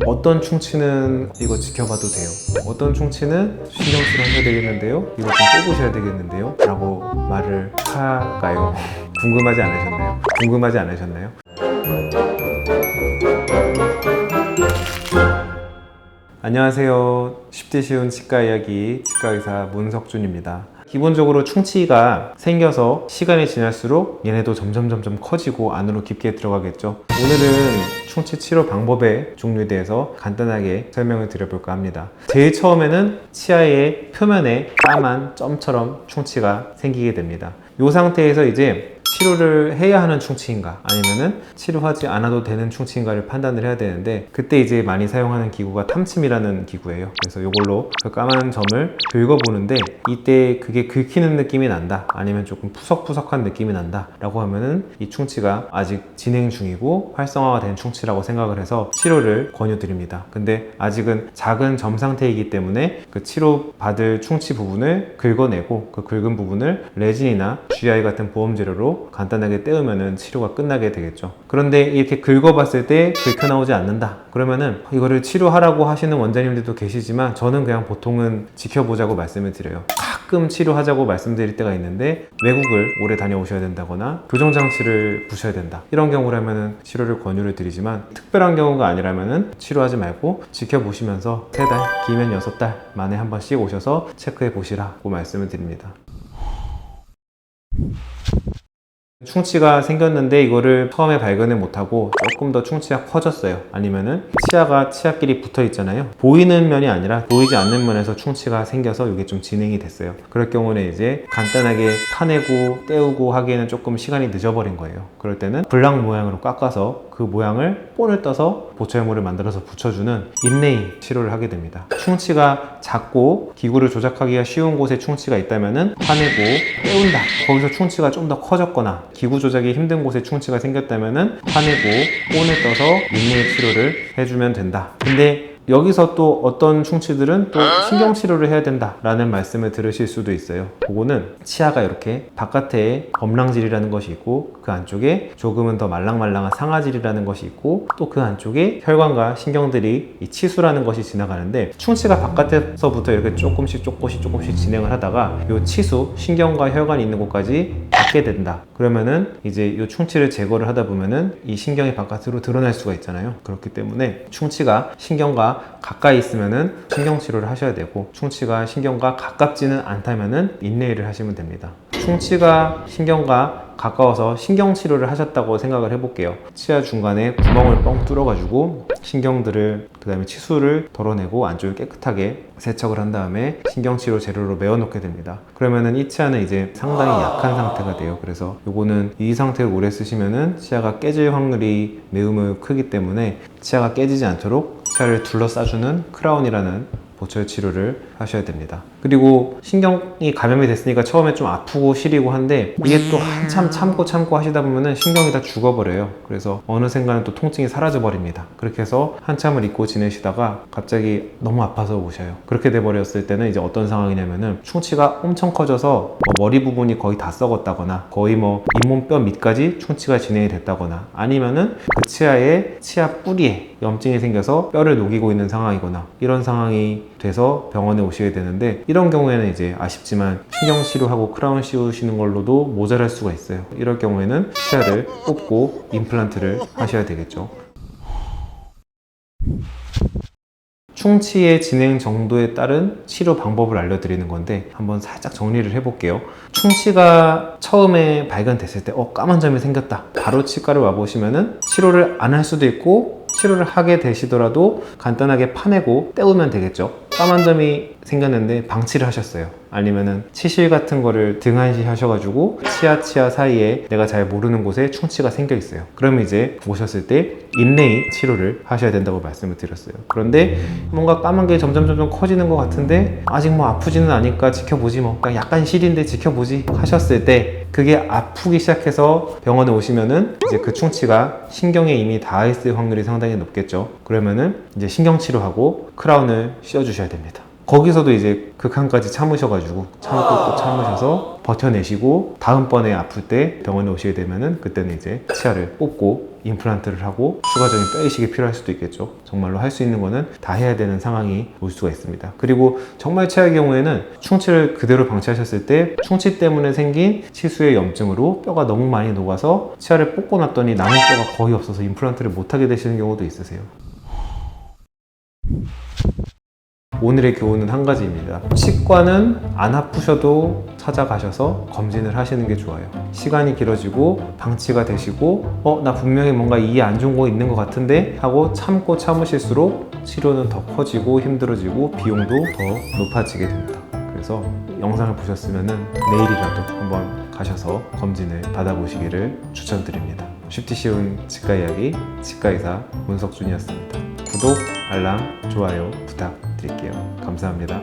어떤 충치는 이거 지켜봐도 돼요, 어떤 충치는 신경치료 하셔야 되겠는데요, 이거 좀 뽑으셔야 되겠는데요 라고 말을 할까요? 궁금하지 않으셨나요? 궁금하지 않으셨나요? 안녕하세요. 쉽디 쉬운 치과 이야기 치과의사 문석준입니다. 기본적으로 충치가 생겨서 시간이 지날수록 얘네도 점점 커지고 안으로 깊게 들어가겠죠. 오늘은 충치 치료 방법의 종류에 대해서 간단하게 설명을 드려볼까 합니다. 제일 처음에는 치아의 표면에 까만 점처럼 충치가 생기게 됩니다. 이 상태에서 이제 치료를 해야 하는 충치인가 아니면은 치료하지 않아도 되는 충치인가를 판단을 해야 되는데, 그때 이제 많이 사용하는 기구가 탐침이라는 기구예요. 그래서 이걸로 그 까만 점을 긁어보는데, 이때 그게 긁히는 느낌이 난다 아니면 조금 푸석푸석한 느낌이 난다 라고 하면은 이 충치가 아직 진행 중이고 활성화가 된 충치라고 생각을 해서 치료를 권유드립니다. 근데 아직은 작은 점 상태이기 때문에 그 치료받을 충치 부분을 긁어내고 그 긁은 부분을 레진이나 GI 같은 보험 재료로 간단하게 떼우면은 치료가 끝나게 되겠죠. 그런데 이렇게 긁어봤을 때 긁혀 나오지 않는다 그러면은 이거를 치료하라고 하시는 원장님들도 계시지만, 저는 그냥 보통은 지켜보자고 말씀을 드려요. 가끔 치료하자고 말씀드릴 때가 있는데, 외국을 오래 다녀오셔야 된다거나 교정장치를 부셔야 된다 이런 경우라면은 치료를 권유를 드리지만, 특별한 경우가 아니라면은 치료하지 말고 지켜보시면서 3달, 길면 6달 만에 한 번씩 오셔서 체크해 보시라고 말씀을 드립니다. 충치가 생겼는데 이거를 처음에 발견을 못하고 조금 더 충치가 커졌어요. 아니면은 치아가 치아끼리 붙어 있잖아요. 보이는 면이 아니라 보이지 않는 면에서 충치가 생겨서 이게 좀 진행이 됐어요. 그럴 경우는 이제 간단하게 파내고 떼우고 하기에는 조금 시간이 늦어버린 거예요. 그럴 때는 블락 모양으로 깎아서 그 모양을 본을 떠서 보철물을 만들어서 붙여주는 인레이 치료를 하게 됩니다. 충치가 작고 기구를 조작하기가 쉬운 곳에 충치가 있다면은 파내고 떼운다. 거기서 충치가 좀 더 커졌거나 기구 조작이 힘든 곳에 충치가 생겼다면은 파내고 본을 떠서 인레이 치료를 해주면 된다. 근데 여기서 또 어떤 충치들은 또 신경치료를 해야 된다 라는 말씀을 들으실 수도 있어요. 그거는 치아가 이렇게 바깥에 범랑질이라는 것이 있고, 그 안쪽에 조금은 더 말랑말랑한 상아질이라는 것이 있고, 또 그 안쪽에 혈관과 신경들이 이 치수라는 것이 지나가는데, 충치가 바깥에서부터 이렇게 조금씩 진행을 하다가 이 치수, 신경과 혈관이 있는 곳까지 닿게 된다. 그러면은 이제 이 충치를 제거를 하다 보면은 이 신경이 바깥으로 드러날 수가 있잖아요. 그렇기 때문에 충치가 신경과 가까이 있으면은 신경 치료를 하셔야 되고, 충치가 신경과 가깝지는 않다면은 인레이를 하시면 됩니다. 충치가 신경과 가까워서 신경 치료를 하셨다고 생각을 해볼게요. 치아 중간에 구멍을 뻥 뚫어가지고 신경들을, 그 다음에 치수를 덜어내고 안쪽을 깨끗하게 세척을 한 다음에 신경치료 재료로 메워놓게 됩니다. 그러면은 이 치아는 이제 상당히 약한 상태가 돼요. 그래서 요거는 이 상태를 오래 쓰시면은 치아가 깨질 확률이 매우 크기 때문에 치아가 깨지지 않도록 치아를 둘러싸주는 크라운이라는 보철 치료를 하셔야 됩니다. 그리고 신경이 감염이 됐으니까 처음에 좀 아프고 시리고 한데, 이게 또 한참 참고 하시다 보면은 신경이 다 죽어버려요. 그래서 어느샌가는 또 통증이 사라져 버립니다. 그렇게 해서 한참을 잊고 지내시다가 갑자기 너무 아파서 오셔요. 그렇게 돼버렸을 때는 이제 어떤 상황이냐면은 충치가 엄청 커져서 머리 부분이 거의 다 썩었다거나, 거의 잇몸뼈 밑까지 충치가 진행이 됐다거나, 아니면은 그 치아의 치아 뿌리에 염증이 생겨서 뼈를 녹이고 있는 상황이거나, 이런 상황이 돼서 병원에 오시게 되는데, 이런 경우에는 이제 아쉽지만 신경치료하고 크라운 씌우시는 걸로도 모자랄 수가 있어요. 이럴 경우에는 치아를 뽑고 임플란트를 하셔야 되겠죠. 충치의 진행 정도에 따른 치료 방법을 알려드리는 건데, 한번 살짝 정리를 해볼게요. 충치가 처음에 발견됐을 때 까만 점이 생겼다, 바로 치과를 와보시면은 치료를 안 할 수도 있고, 치료를 하게 되시더라도 간단하게 파내고 떼우면 되겠죠. 까만 점이 생겼는데 방치를 하셨어요. 아니면은 치실 같은 거를 등한시 하셔가지고 치아 사이에 내가 잘 모르는 곳에 충치가 생겨 있어요. 그러면 이제 오셨을 때 인레이 치료를 하셔야 된다고 말씀을 드렸어요. 그런데 뭔가 까만 게 점점 커지는 것 같은데 아직 아프지는 않으니까 지켜보지, 그냥 약간 시린데 지켜보지 하셨을 때, 그게 아프기 시작해서 병원에 오시면은 이제 그 충치가 신경에 이미 닿아 있을 확률이 상당히 높겠죠. 그러면은 이제 신경치료하고 크라운을 씌워주셔야 됩니다. 거기서도 이제 극한까지 참으셔가지고 참고 또 참으셔서 버텨내시고, 다음번에 아플 때 병원에 오시게 되면은 그때는 이제 치아를 뽑고 임플란트를 하고 추가적인 뼈 이식이 필요할 수도 있겠죠. 정말로 할 수 있는 거는 다 해야 되는 상황이 올 수가 있습니다. 그리고 정말 최악의 경우에는 충치를 그대로 방치하셨을 때 충치 때문에 생긴 치수의 염증으로 뼈가 너무 많이 녹아서 치아를 뽑고 났더니 남은 뼈가 거의 없어서 임플란트를 못하게 되시는 경우도 있으세요. 오늘의 교훈은 한 가지입니다. 치과는 안 아프셔도 찾아가셔서 검진을 하시는 게 좋아요. 시간이 길어지고 방치가 되시고 나 분명히 뭔가 이에 안 좋은 거 있는 것 같은데 하고 참고 참으실수록 치료는 더 커지고 힘들어지고 비용도 더 높아지게 됩니다. 그래서 영상을 보셨으면 내일이라도 한번 가셔서 검진을 받아보시기를 추천드립니다. 쉽디 쉬운 치과 이야기 치과의사 문석준이었습니다. 구독, 알람, 좋아요 부탁드릴게요. 감사합니다.